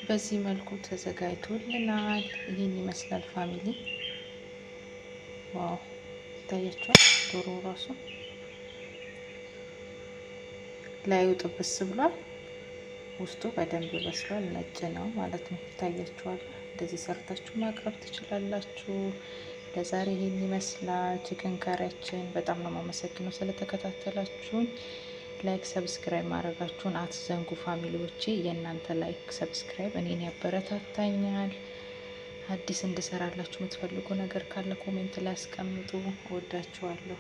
በዚህ መልኩ ተዘጋጅቶልናል። ይህን ይመስላል ፋሚሊ። ዋው ይታያችኋል። ዶሮ ራሱ ላዩ ጥብስ ብሏል፣ ውስጡ በደንብ በስሏል። ነጭ ነው ማለት ነው። ይታያችኋል። እንደዚህ ሰርታችሁ ማቅረብ ትችላላችሁ። ለዛሬ ይህን ይመስላል ቺክን ካሪያችን። በጣም ነው የማመሰግነው ስለተከታተላችሁኝ። ላይክ ሰብስክራይብ ማድረጋችሁን አትዘንጉ ፋሚሊዎቼ። የእናንተ ላይክ ሰብስክራይብ እኔን ያበረታታኛል። አዲስ እንድሰራላችሁ የምትፈልጉ ነገር ካለ ኮሜንት ላይ አስቀምጡ። እወዳችኋለሁ።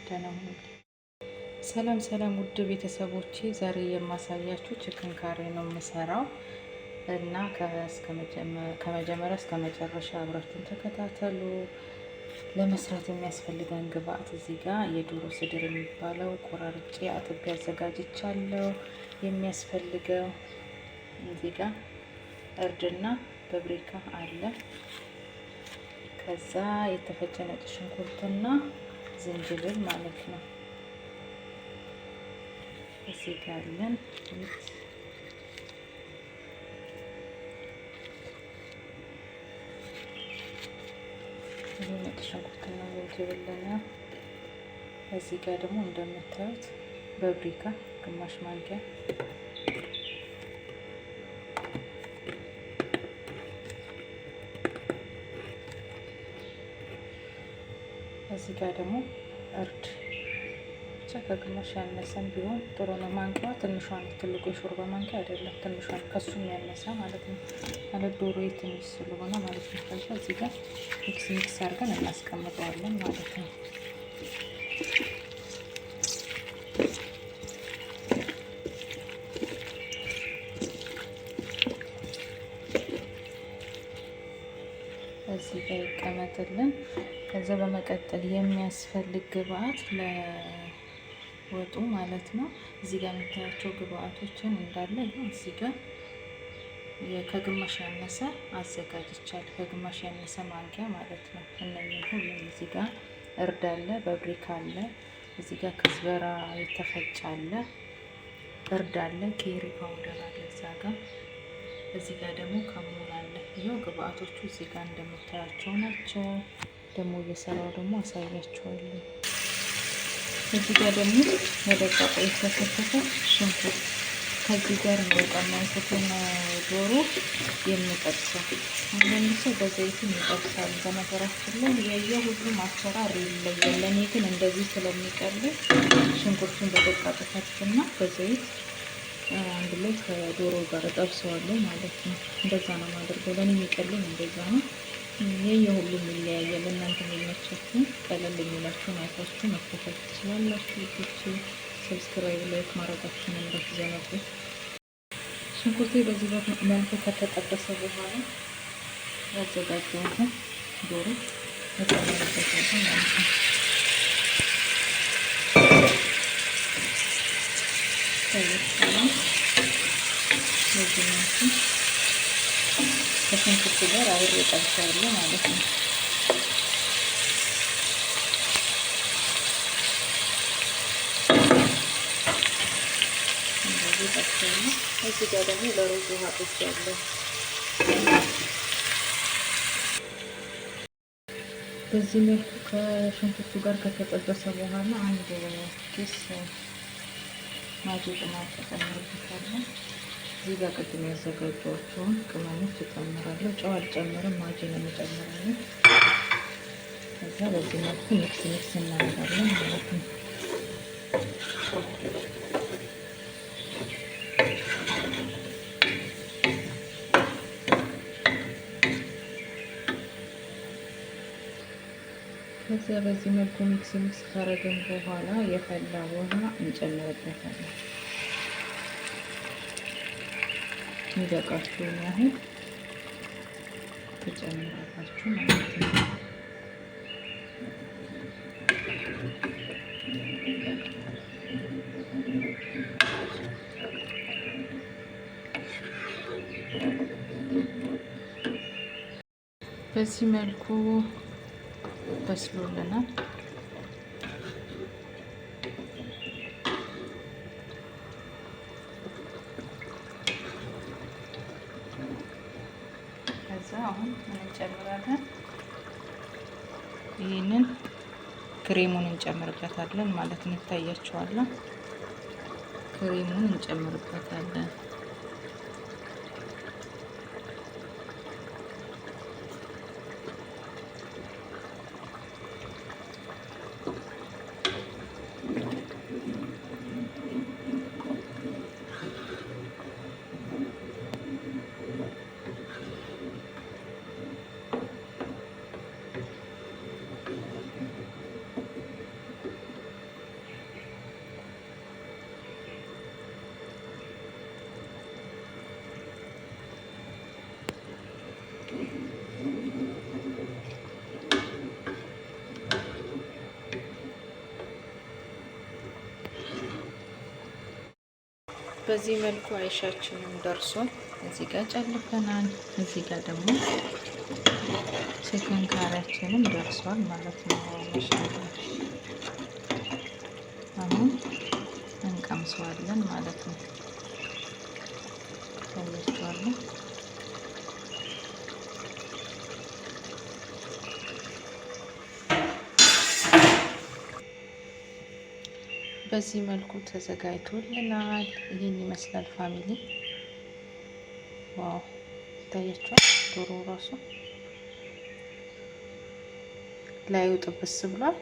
ደህና ሁኑ። ሰላም ሰላም ውድ ቤተሰቦቼ፣ ዛሬ የማሳያችሁ ቺክን ካሬ ነው የምሰራው እና ከመጀመሪያ እስከ መጨረሻ አብራችሁን ተከታተሉ። ለመስራት የሚያስፈልገን ግብአት እዚህ ጋር የዶሮ ስድር የሚባለው ቆራርጬ አጥቤ አዘጋጅቻለሁ። የሚያስፈልገው እዚህ ጋር እርድና በብሪካ አለ። ከዛ የተፈጨ ነጭ ሽንኩርትና ዝንጅብል ማለት ነው። እዚህ ጋር አለን ነጭ ሽንኩርትና ዝንጅብልና እዚህ ጋር ደግሞ እንደምታዩት በብሪካ ግማሽ ማንኪያ፣ እዚህ ጋር ደግሞ እርድ ብቻ ከግማሽ ያነሰን ቢሆን ጥሩ ነው። ማንኪያዋ ትንሿን፣ ትልቁ የሾርባ ማንኪያ አይደለም፣ ትንሿን ከሱም ያነሰ ማለት ነው። ማለት ዶሮ ትንሽ ስለሆነ ማለት ነው። ከዛ እዚህ ጋር ሚክስ አድርገን እናስቀምጠዋለን ማለት ነው። እዚህ ጋር ይቀመጥልን። ከዛ በመቀጠል የሚያስፈልግ ግብአት ለወጡ ማለት ነው። እዚህ ጋር የምታያቸው ግብአቶችን እንዳለ እዚህ ጋር ከግማሽ ያነሰ አዘጋጅቻለሁ። ከግማሽ ያነሰ ማንኪያ ማለት ነው። እነኚህ ሁሉም እዚህ ጋር እርድ አለ፣ በብሪካ አለ፣ እዚህ ጋር ከዝበራ የተፈጨ አለ፣ እርድ አለ፣ ኬሪ ፓውደር አለ እዛ ጋር። እዚህ ጋር ደግሞ ከሙን አለ። ይኸው ግብአቶቹ እዚህ ጋር እንደምታያቸው ናቸው። ደግሞ እየሰራው ደግሞ አሳያችኋለሁ። እዚህ ጋር ደግሞ መደቃቆ የተከተፈ ሽንኩርት ከዚህ ጋር እንደቀመንኩትን ዶሮ የሚጠብሰው አንዳንድ ሰው በዘይትም ይጠብሳል። በነገራችን ላይ የሁሉም አሰራር ይለያል። ለእኔ ግን እንደዚህ ስለሚቀልል ሽንኩርቱን በደቃቁ ከትፍና በዘይት አንድ ላይ ከዶሮ ጋር ጠብሰዋለሁ ማለት ነው። እንደዛ ነው የማደርገው። ለእኔ የሚቀልኝ እንደዛ ነው። የሁሉም ይለያያል። እናንተ የሚመቻችሁ ቀለል የሚላችሁን አይታችሁ መከተል ትችላላችሁ። ልጆች ሰብስክራይብ፣ ላይክ ማድረጋችሁን እንዳትዘነጉ። ሽንኩርቴ በዚህ መልኩ ከተጠበሰ በኋላ ያዘጋጀሁትን ዶሮ እጨምርበታለሁ ማለት ነው። በዚህ መልኩ ከሽንኩርቱ ጋር አብሬ ጠብሰዋለሁ ማለት ነው። እንደዚህ ጠብሰዋለሁ። እዚህ ጋር ደግሞ ለሩዝ ውሃ ጥጃለሁ። በዚህ መልኩ ከሽንኩርቱ ጋር ከተጠበሰ በኋላ አንድ ኪስ ማጂ ቅመም ተጨምርበታለሁ። እዚህ ጋር ቅድም ያዘጋጇቸውን ቅመሞች እጨምራለሁ። ጨው አልጨምርም፣ ማጂ ነው የምጨምረው። ከዛ በዚህ መልኩ ሚክስ እናደርጋለን ማለት ነው። ከዚያ በዚህ መልኩ ሚክስ ካረግን በኋላ የፈላ ውሃ እንጨምርበታለን። የሚበቃችሁን ያህል ትጨምራላችሁ ማለት ነው። በዚህ መልኩ በስሎልናል። ከዛ አሁን ምን እንጨምራለን? ይህንን ክሬሙን እንጨምርበታለን ማለት ነው። ይታያችኋል። ክሬሙን እንጨምርበታለን። በዚህ መልኩ አይሻችንም ደርሷል። እዚህ ጋር ጨልፈናል። እዚህ ጋር ደግሞ ቺክን ካሪያችንም ደርሷል ማለት ነው። ማሻአላ አሁን እንቀምሰዋለን ማለት ነው። ታያችኋለሁ። በዚህ መልኩ ተዘጋጅቶልናል። ይህን ይመስላል ፋሚሊ። ዋው ይታያችኋል። ዶሮ ራሱ ላዩ ጥብስ ብሏል፣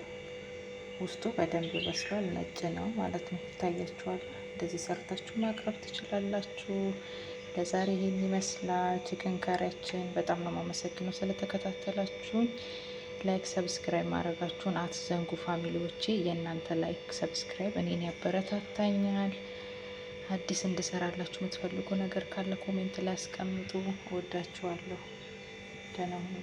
ውስጡ በደንብ በስሏል። ነጭ ነው ማለት ነው። ይታያችኋል። እንደዚህ ሰርታችሁ ማቅረብ ትችላላችሁ። ለዛሬ ይህን ይመስላል ቺክን ካሪያችን። በጣም ነው የማመሰግነው ስለተከታተላችሁኝ። ላይክ ሰብስክራይብ ማድረጋችሁን አትዘንጉ ፋሚሊዎቼ። የእናንተ ላይክ ሰብስክራይብ እኔን ያበረታታኛል። አዲስ እንድሰራላችሁ የምትፈልጉ ነገር ካለ ኮሜንት ላይ አስቀምጡ። እወዳችኋለሁ። ደህና ሁኑ።